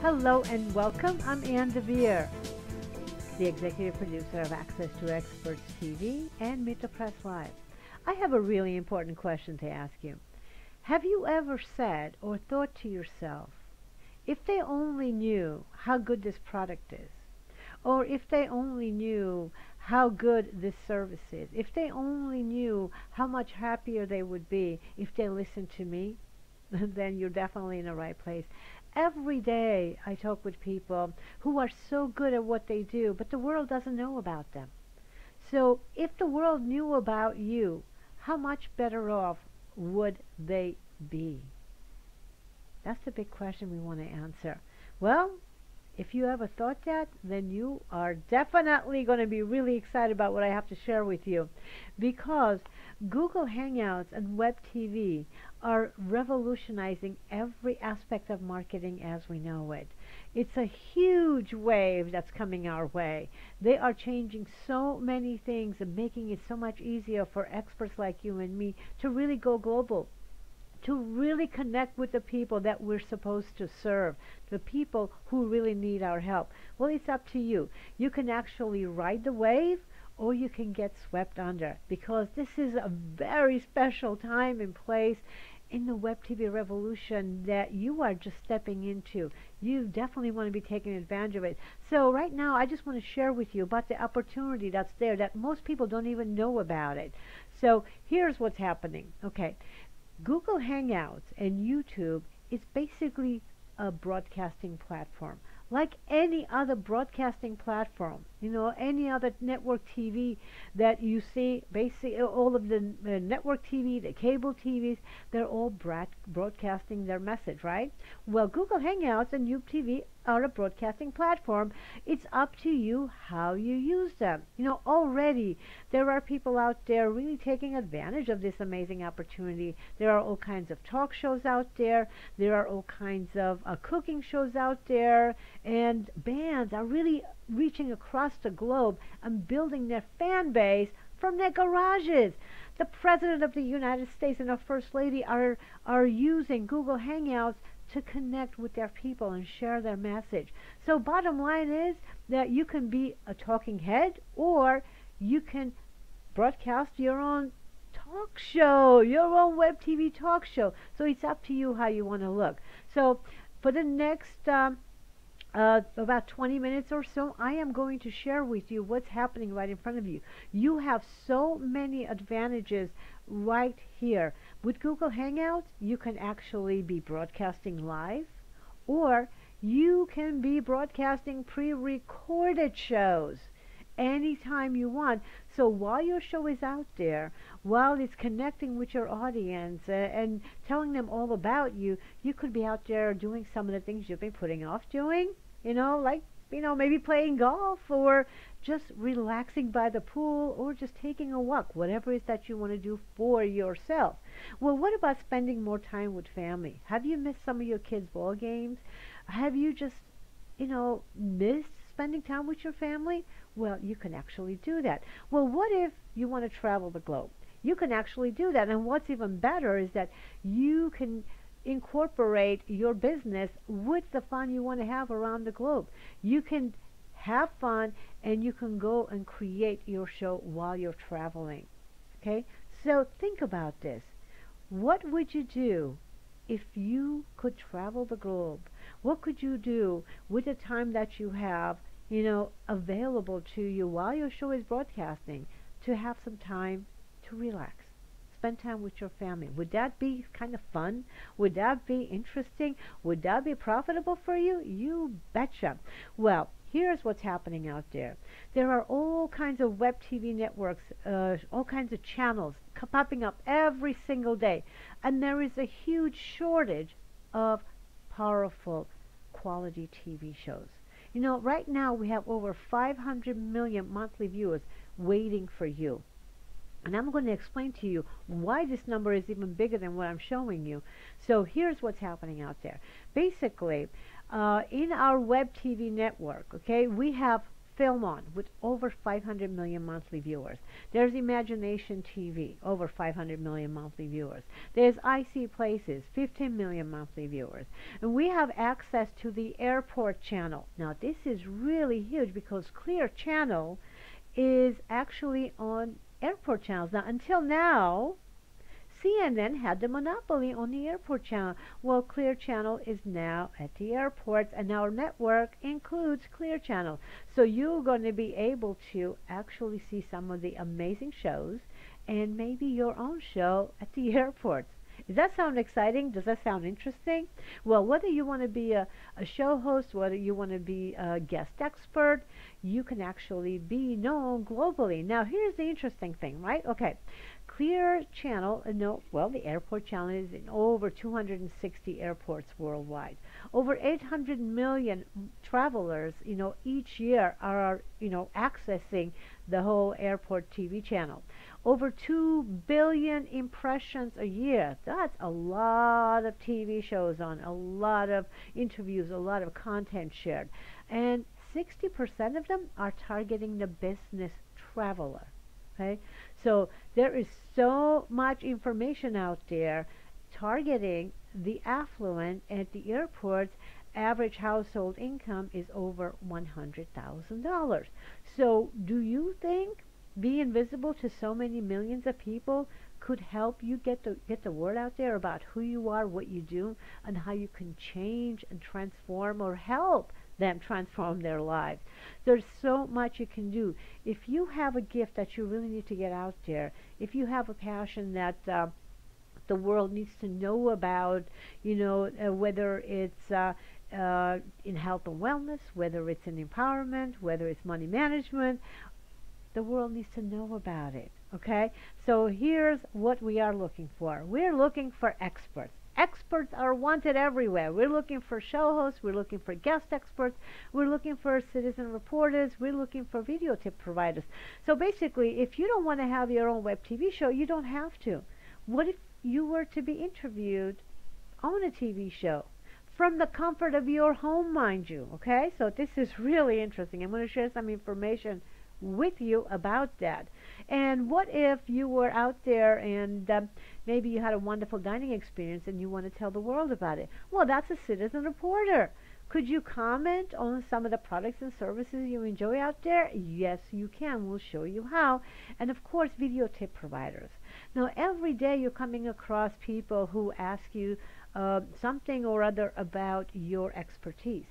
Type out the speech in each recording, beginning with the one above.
Hello and welcome. I'm Ann DeVere, the executive producer of Access to Experts TV and Meet the Press Live. I have a really important question to ask you. Have you ever said or thought to yourself, if they only knew how good this product is, or if they only knew how good this service is, if they only knew how much happier they would be if they listened to me, then you're definitely in the right place. Every day I talk with people who are so good at what they do, but the world doesn't know about them. So if the world knew about you, how much better off would they be? That's the big question we want to answer. Well, if you ever thought that, then you are definitely going to be really excited about what I have to share with you, because Google Hangouts and WebTV are revolutionizing every aspect of marketing as we know it. It's a huge wave that's coming our way. They are changing so many things and making it so much easier for experts like you and me to really go global, to really connect with the people that we're supposed to serve, the people who really need our help. Well, it's up to you. You can actually ride the wave, or you can get swept under, because this is a very special time and place in the Web TV revolution that you are just stepping into. You definitely want to be taking advantage of it. So right now, I just want to share with you about the opportunity that's there that most people don't even know about it. So here's what's happening. Okay. Google Hangouts and YouTube is basically a broadcasting platform, like any other broadcasting platform. You know, any other network TV that you see, basically all of the network TV, the cable TVs, they're all broadcasting their message, right? Well, Google Hangouts and YouTube TV are a broadcasting platform. It's up to you how you use them. You know, already there are people out there really taking advantage of this amazing opportunity. There are all kinds of talk shows out there. There are all kinds of cooking shows out there, and bands are really reaching across the globe and building their fan base from their garages. The President of the United States and our First Lady are using Google Hangouts to connect with their people and share their message. So bottom line is that you can be a talking head, or you can broadcast your own talk show, your own web TV talk show. So it's up to you how you want to look. So for the next about 20 minutes or so, I am going to share with you what's happening right in front of you. You have so many advantages right here. With Google Hangouts, you can actually be broadcasting live, or you can be broadcasting pre-recorded shows anytime you want. So while your show is out there, while it's connecting with your audience and telling them all about you, you could be out there doing some of the things you've been putting off doing, like, maybe playing golf, or just relaxing by the pool, or just taking a walk, whatever it is that you want to do for yourself. Well, what about spending more time with family? Have you missed some of your kids' ball games? Have you just, missed spending time with your family? Well, you can actually do that. Well, what if you want to travel the globe? You can actually do that. And what's even better is that you can incorporate your business with the fun you want to have around the globe. You can have fun, and you can go and create your show while you're traveling. Okay? So think about this. What would you do if you could travel the globe? What could you do with the time that you have, available to you while your show is broadcasting, to have some time to relax? Spend time with your family. Would that be kind of fun? Would that be interesting? Would that be profitable for you? You betcha. Well, here's what's happening out there. There are all kinds of web TV networks, all kinds of channels popping up every single day. And there is a huge shortage of powerful quality TV shows. Right now we have over 500 million monthly viewers waiting for you. And I'm going to explain to you why this number is even bigger than what I'm showing you. So here's what's happening out there. Basically, in our web TV network, okay, we have Film On with over 500 million monthly viewers. There's Imagination TV, over 500 million monthly viewers. There's I See Places, 15 million monthly viewers. And we have access to the Airport channel. Now this is really huge because Clear Channel is actually on airport channels. Now until now, CNN had the monopoly on the airport channel. Well, Clear Channel is now at the airports, and our network includes Clear Channel. So you're going to be able to actually see some of the amazing shows and maybe your own show at the airports. Does that sound exciting? Does that sound interesting? Well, whether you want to be a show host, whether you want to be a guest expert, you can actually be known globally. Now, here's the interesting thing, right? Okay. Clear Channel, no, well, the airport channel is in over 260 airports worldwide. Over 800 million travelers, each year are, accessing the whole airport TV channel. Over 2 billion impressions a year. That's a lot of TV shows on, a lot of interviews, a lot of content shared. And 60% of them are targeting the business traveler. Okay? So there is so much information out there targeting the affluent at the airports. Average household income is over $100,000. So do you think being visible to so many millions of people could help you get the word out there about who you are, what you do, and how you can change and transform or help them transform their lives? There's so much you can do. If you have a gift that you really need to get out there, if you have a passion that the world needs to know about, whether it's in health and wellness, whether it's in empowerment, whether it's money management, the world needs to know about it. Okay? So here's what we are looking for. We're looking for experts. Experts are wanted everywhere. We're looking for show hosts. We're looking for guest experts. We're looking for citizen reporters. We're looking for video tip providers. So basically, if you don't want to have your own web TV show, you don't have to. What if you were to be interviewed on a TV show? From the comfort of your home, mind you. Okay? So this is really interesting. I'm going to share some information with you about that. And what if you were out there and maybe you had a wonderful dining experience and you want to tell the world about it? Well, that's a citizen reporter. Could you comment on some of the products and services you enjoy out there? Yes, you can. We'll show you how. And of course, video tip providers. Now, every day you're coming across people who ask you something or other about your expertise.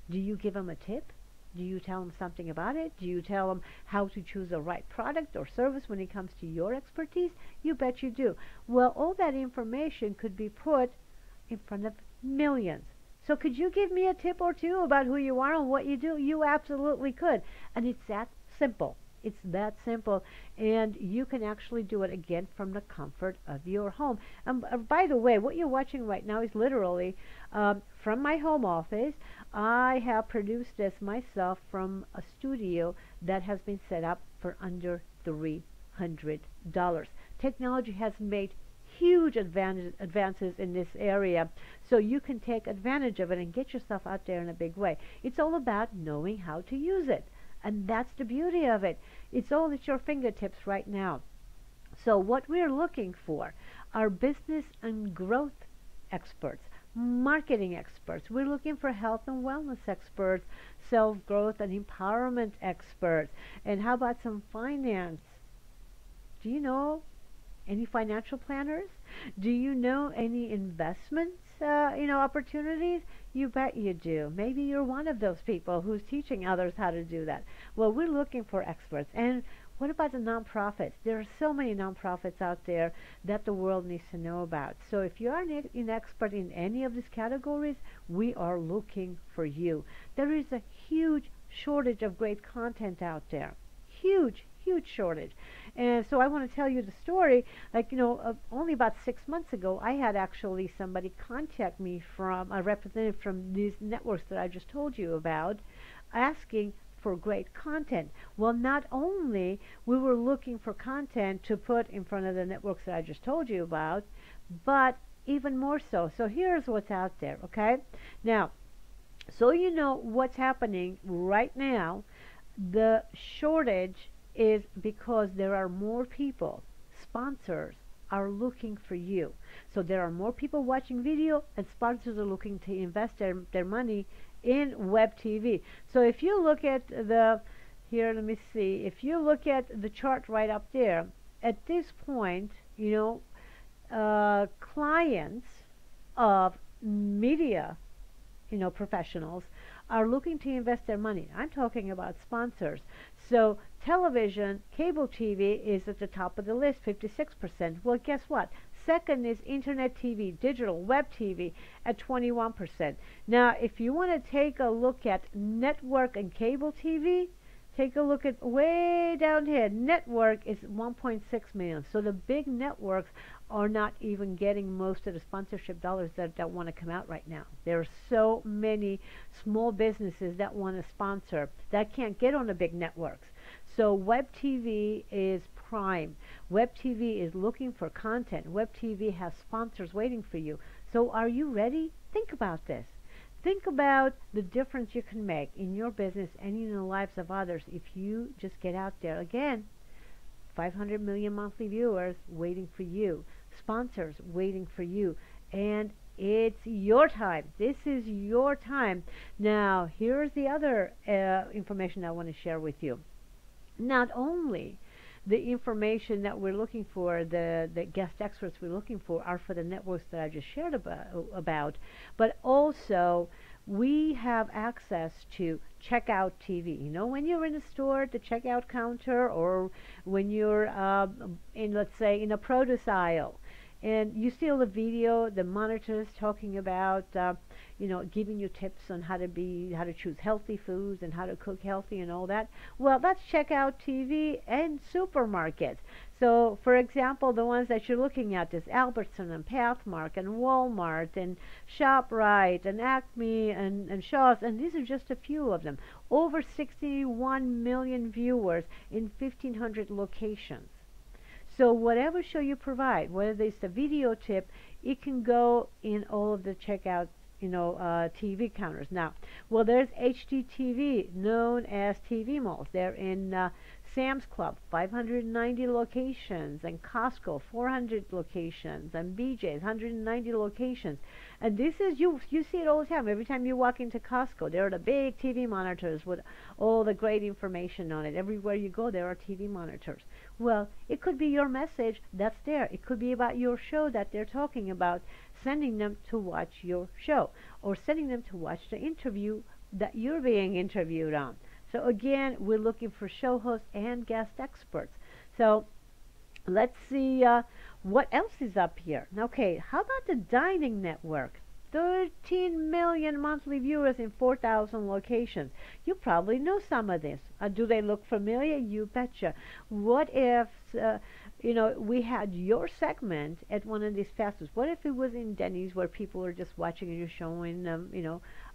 Do you give them a tip? Do you tell them something about it? Do you tell them how to choose the right product or service when it comes to your expertise? You bet you do. Well, all that information could be put in front of millions. So could you give me a tip or two about who you are and what you do? You absolutely could. And it's that simple. It's that simple. And you can actually do it, again, from the comfort of your home. And by the way, what you're watching right now is literally from my home office. I have produced this myself from a studio that has been set up for under $300. Technology has made huge advances in this area, so you can take advantage of it and get yourself out there in a big way. It's all about knowing how to use it, and that's the beauty of it. It's all at your fingertips right now. So what we're looking for are business and growth experts, marketing experts. We're looking for health and wellness experts, self-growth and empowerment experts. And how about some finance? Do you know any financial planners? Do you know any investments, opportunities? You bet you do. Maybe you're one of those people who's teaching others how to do that. Well, we're looking for experts. And what about the nonprofits? There are so many nonprofits out there that the world needs to know about. So if you are an expert in any of these categories, we are looking for you. There is a huge shortage of great content out there. Huge shortage. And so I want to tell you the story. Only about 6 months ago, I had actually somebody contact me from a representative from these networks that I just told you about, asking for great content. Well, not only we were looking for content to put in front of the networks that I just told you about, but even more so. So here's what's out there, okay? Now, so you know what's happening right now, The shortage is because there are more people, sponsors are looking for you. So there are more people watching video, and sponsors are looking to invest their money in web TV. So if you look at here, let me see, if you look at the chart right up there, at this point, clients of media, professionals are looking to invest their money. I'm talking about sponsors. So television, cable TV is at the top of the list, 56%. Well, guess what? Second is internet TV, digital, web TV at 21%. Now, if you want to take a look at network and cable TV, take a look at way down here. Network is 1.6 million. So the big networks are not even getting most of the sponsorship dollars that want to come out right now. There are so many small businesses that want to sponsor that can't get on the big networks. So Web TV is prime. Web TV is looking for content. Web TV has sponsors waiting for you. So are you ready? Think about this. Think about the difference you can make in your business and in the lives of others if you just get out there. Again, 500 million monthly viewers waiting for you, sponsors waiting for you, and it's your time. This is your time. Now, here's the other information I want to share with you. Not only the information that we're looking for, the guest experts we're looking for are for the networks that I just shared about, but also we have access to checkout TV. When you're in a store at the checkout counter, or when you're let's say, in a produce aisle, and you see all the video, the monitors talking about, giving you tips on how to choose healthy foods and how to cook healthy and all that. Well, that's checkout TV and supermarkets. So, for example, the ones that you're looking at is Albertson and Pathmark and Walmart and ShopRite and Acme and Shaw's, and these are just a few of them. Over 61 million viewers in 1,500 locations. So whatever show you provide, whether it's a video tip, it can go in all of the checkout, TV counters. Now, well, there's HDTV, known as TV malls. They're in Sam's Club, 590 locations, and Costco, 400 locations, and BJ's, 190 locations. And this is, you see it all the time. Every time you walk into Costco, there are the big TV monitors with all the great information on it. Everywhere you go, there are TV monitors. Well, it could be your message that's there. It could be about your show that they're talking about, sending them to watch your show, or sending them to watch the interview that you're being interviewed on. So again, we're looking for show hosts and guest experts. So let's see what else is up here. Okay, how about the dining network? 13 million monthly viewers in 4,000 locations. You probably know some of this. Do they look familiar? You betcha. What if, we had your segment at one of these fast foods? What if it was in Denny's, where people are just watching and you're showing them,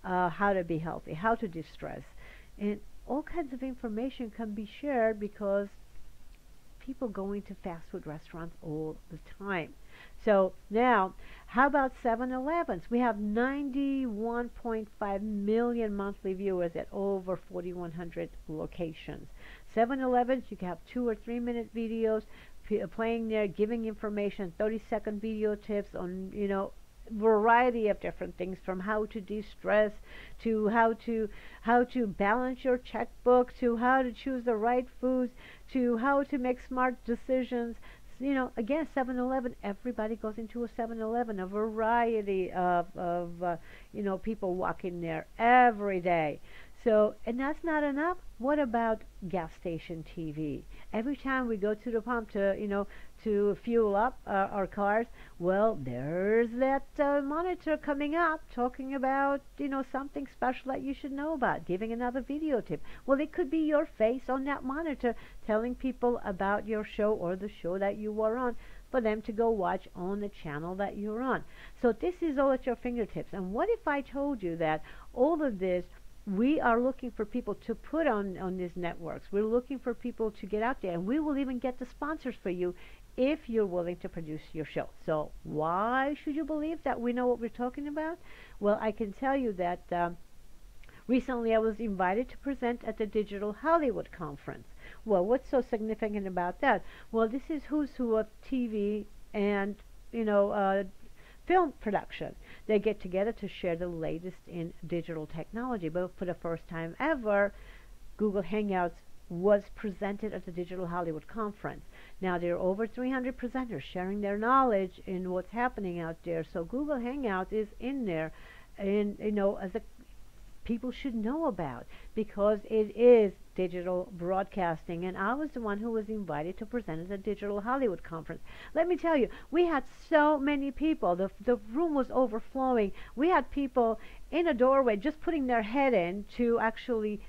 how to be healthy, how to de-stress, and all kinds of information can be shared because people go into fast food restaurants all the time. So now, how about 7-Elevens? We have 91.5 million monthly viewers at over 4,100 locations. 7-Elevens, you can have 2 or 3 minute videos playing there, giving information, 30-second video tips on, variety of different things, from how to de-stress to how to balance your checkbook, to how to choose the right foods, to how to make smart decisions. Again, 7-Eleven, everybody goes into a 7-Eleven, a variety of people walk in there every day. So, and that's not enough. What about gas station TV? Every time we go to the pump to fuel up our cars, well, there's that monitor coming up talking about, something special that you should know about, giving another video tip. Well, it could be your face on that monitor telling people about your show or the show that you were on, for them to go watch on the channel that you're on. So this is all at your fingertips. And what if I told you that all of this, we are looking for people to put on these networks. We're looking for people to get out there, and we will even get the sponsors for you if you're willing to produce your show. So why should you believe that we know what we're talking about? Well, I can tell you that Recently, I was invited to present at the Digital Hollywood Conference. Well, what's so significant about that? Well, this is who's who of TV and, you know, film production. They get together to share the latest in digital technology. But for the first time ever, Google Hangouts was presented at the Digital Hollywood Conference. Now there are over 300 presenters sharing their knowledge in what's happening out there. So Google Hangouts is in there, and as a people should know about because it is digital broadcasting. And I was the one who was invited to present at the Digital Hollywood Conference. Let me tell you, we had so many people. The room was overflowing. We had people in a doorway just putting their head in to actually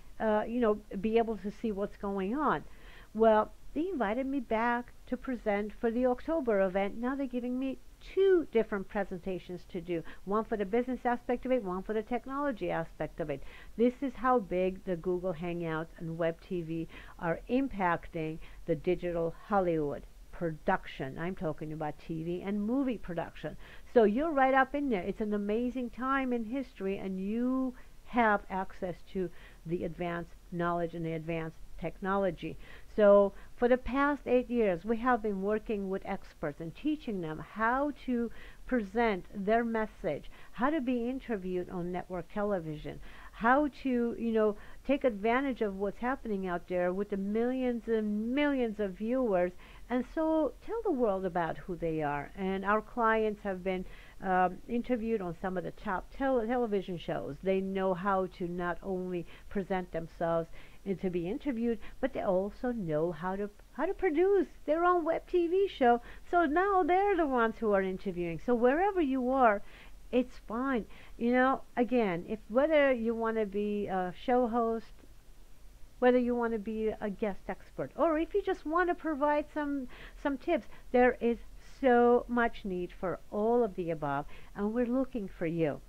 be able to see what's going on. Well, they invited me back to present for the October event. Now they're giving me two different presentations to do, one for the business aspect of it, one for the technology aspect of it. This is how big the Google Hangouts and WebTV are impacting the digital Hollywood production. I'm talking about TV and movie production. So you're right up in there. It's an amazing time in history, and you have access to the advanced knowledge and the advanced technology. So for the past 8 years, we have been working with experts and teaching them how to present their message, how to be interviewed on network television, how to, take advantage of what's happening out there with the millions and millions of viewers, and so tell the world about who they are. And our clients have been interviewed on some of the top television shows. They know how to not only present themselves and to be interviewed, but they also know how to produce their own web TV show. So now they're the ones who are interviewing. So wherever you are, it's fine. Again, if whether you want to be a show host, whether you want to be a guest expert, or if you just want to provide some tips, there is so much need for all of the above, and we're looking for you.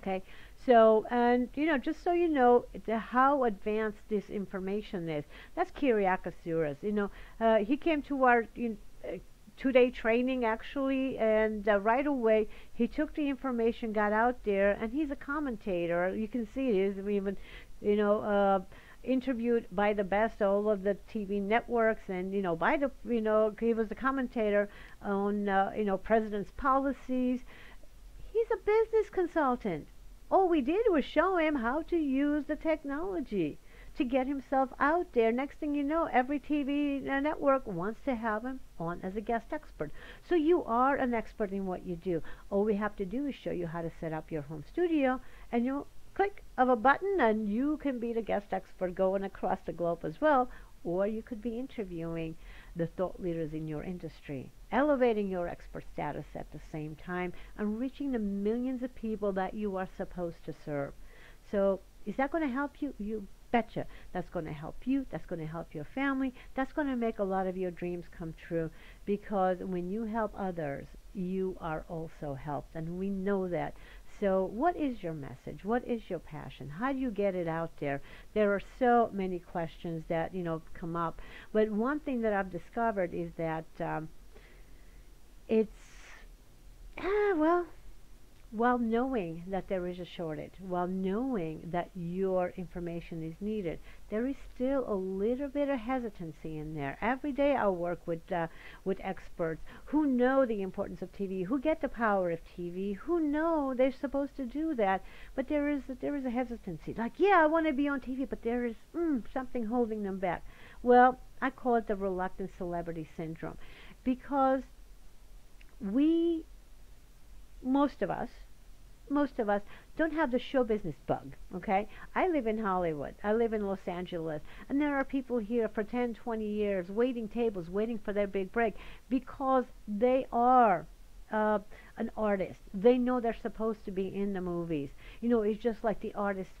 Okay, so, and just so you know how advanced this information is, that's Kyriakos. He came to our 2-day training actually, and right away he took the information, got out there, and he's a commentator. You can see it is even, interviewed by the best, all of the TV networks, and by the he was a commentator on president's policies. He's a business consultant. All we did was show him how to use the technology to get himself out there. Next thing you know, every TV network wants to have him on as a guest expert. So you are an expert in what you do. All we have to do is show you how to set up your home studio, and you'll click of a button and you can be the guest expert going across the globe as well. Or you could be interviewing the thought leaders in your industry, elevating your expert status at the same time, and reaching the millions of people that you are supposed to serve. So is that going to help you? You betcha. That's going to help you. That's going to help your family. That's going to make a lot of your dreams come true, because when you help others, you are also helped, and we know that. So what is your message? What is your passion? How do you get it out there? There are so many questions that come up, but one thing that I've discovered is that it's while knowing that there is a shortage, while knowing that your information is needed, there is still a little bit of hesitancy in there. Every day I work with experts who know the importance of TV, who get the power of TV, who know they're supposed to do that, but there is a hesitancy. Like, yeah, I want to be on TV, but there is something holding them back. Well, I call it the reluctant celebrity syndrome, because most of us don't have the show business bug, okay? I live in Hollywood. I live in Los Angeles. And there are people here for 10, 20 years waiting tables, waiting for their big break, because they are an artist. They know they're supposed to be in the movies. It's just like the artist,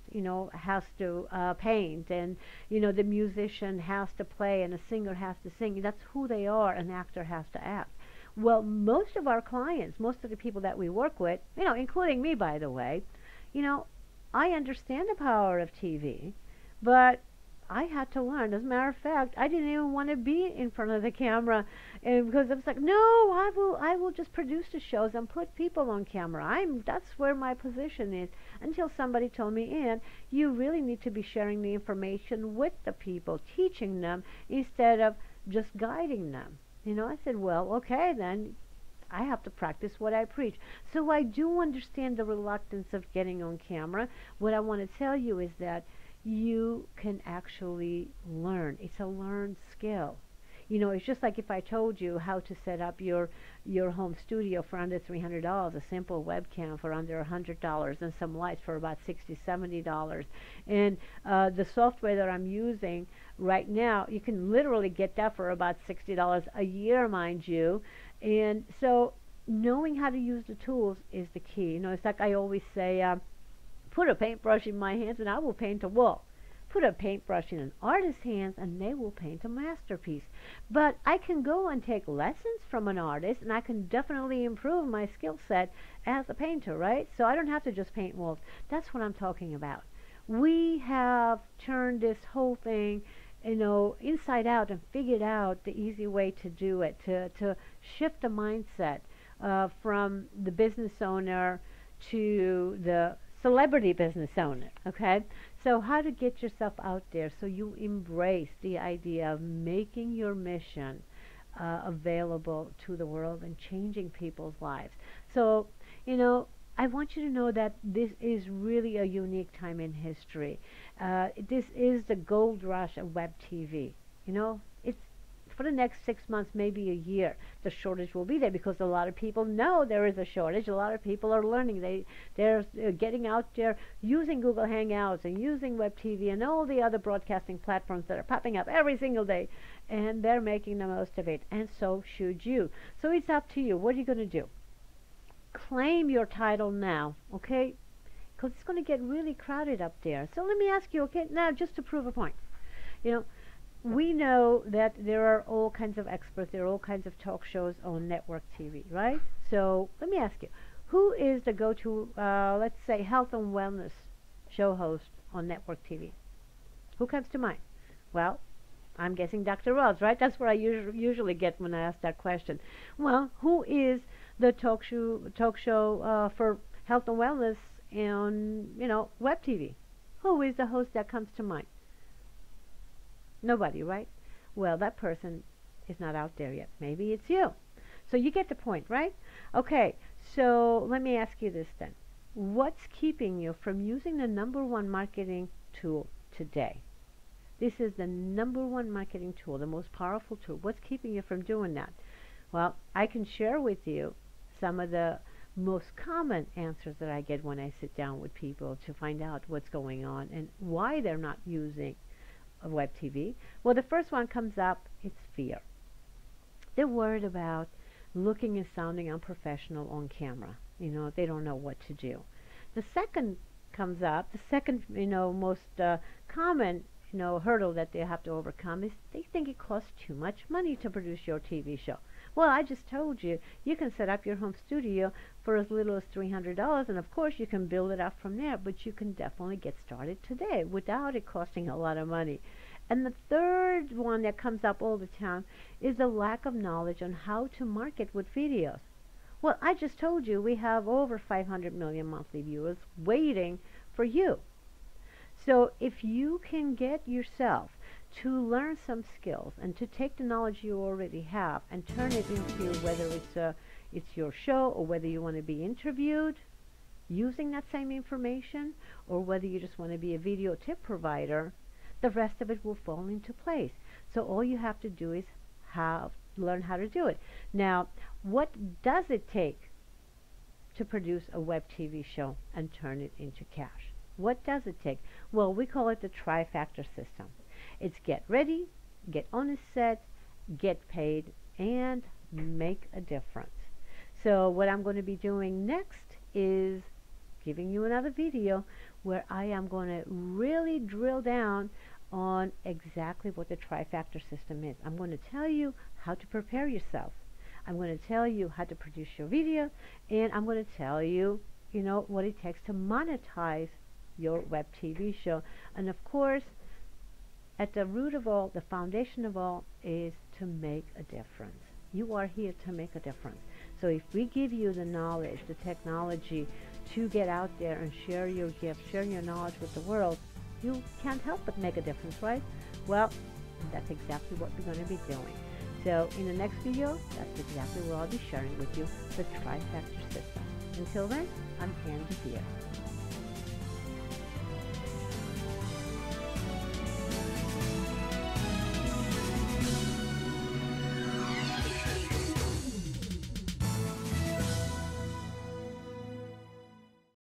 has to paint, and, the musician has to play, and a singer has to sing. That's who they are. An actor has to act. Well, most of our clients, most of the people that we work with, including me, by the way, I understand the power of TV, but I had to learn. As a matter of fact, I didn't even want to be in front of the camera, and because I was like, no, I will just produce the shows and put people on camera. That's where my position is. Until somebody told me, and you really need to be sharing the information with the people, teaching them instead of just guiding them. I said, well, okay, then I have to practice what I preach. So I do understand the reluctance of getting on camera. What I want to tell you is that you can actually learn. It's a learned skill. It's just like if I told you how to set up your home studio for under $300, a simple webcam for under $100, and some lights for about $60, $70. And the software that I'm using right now, you can literally get that for about $60 a year, mind you. And so knowing how to use the tools is the key. It's like I always say, put a paintbrush in my hands and I will paint a wall. Put a paintbrush in an artist's hands and they will paint a masterpiece. But I can go and take lessons from an artist, and I can definitely improve my skill set as a painter, right? So I don't have to just paint walls. That's what I'm talking about. We have turned this whole thing inside out and figured out the easy way to do it, to shift the mindset from the business owner to the celebrity business owner, okay? So how to get yourself out there so you embrace the idea of making your mission available to the world and changing people's lives. So, I want you to know that this is really a unique time in history. This is the gold rush of web TV. It's for the next 6 months, maybe a year. The shortage will be there because a lot of people know there is a shortage. A lot of people are learning. They're getting out there using Google Hangouts and using web TV and all the other broadcasting platforms that are popping up every single day, and they're making the most of it. And so should you. So it's up to you. What are you going to do? Claim your title now, okay? Because it's going to get really crowded up there. So let me ask you, okay, now just to prove a point. We know that there are all kinds of experts, there are all kinds of talk shows on network TV, right? So let me ask you, who is the go-to, let's say, health and wellness show host on network TV? Who comes to mind? Well, I'm guessing Dr. Wells, right? That's what I usually get when I ask that question. Well, who is the talk show for health and wellness on, web TV? Who is the host that comes to mind? Nobody, right? Well, that person is not out there yet. Maybe it's you. So you get the point, right? Okay, so let me ask you this then. What's keeping you from using the #1 marketing tool today? This is the #1 marketing tool, the most powerful tool. What's keeping you from doing that? Well, I can share with you some of the most common answers that I get when I sit down with people to find out what's going on and why they're not using web TV. Well, the first one comes up, it's fear. They're worried about looking and sounding unprofessional on camera. They don't know what to do. The second comes up, the second, most common, hurdle that they have to overcome is they think it costs too much money to produce your TV show. Well, I just told you, you can set up your home studio for as little as $300, and of course you can build it up from there, but you can definitely get started today without it costing a lot of money. And the third one that comes up all the time is the lack of knowledge on how to market with videos. Well, I just told you we have over 500 million monthly viewers waiting for you. So if you can get yourself to learn some skills and to take the knowledge you already have and turn it into whether it's your show or whether you want to be interviewed using that same information or whether you just want to be a video tip provider, the rest of it will fall into place. So all you have to do is learn how to do it. Now, what does it take to produce a web TV show and turn it into cash? What does it take? Well, we call it the trifactor system. It's get ready, get on a set, get paid, and make a difference. So what I'm going to be doing next is giving you another video where I am going to really drill down on exactly what the trifactor system is. I'm going to tell you how to prepare yourself. I'm going to tell you how to produce your video, and I'm going to tell you, what it takes to monetize your web TV show. And of course, At the root of all, the foundation of all, is to make a difference. You are here to make a difference. So if we give you the knowledge, the technology to get out there and share your gift, share your knowledge with the world, you can't help but make a difference, right? Well, that's exactly what we're going to be doing. So in the next video, that's exactly what I'll be sharing with you, the trifactor system. Until then, I'm Ann Devere.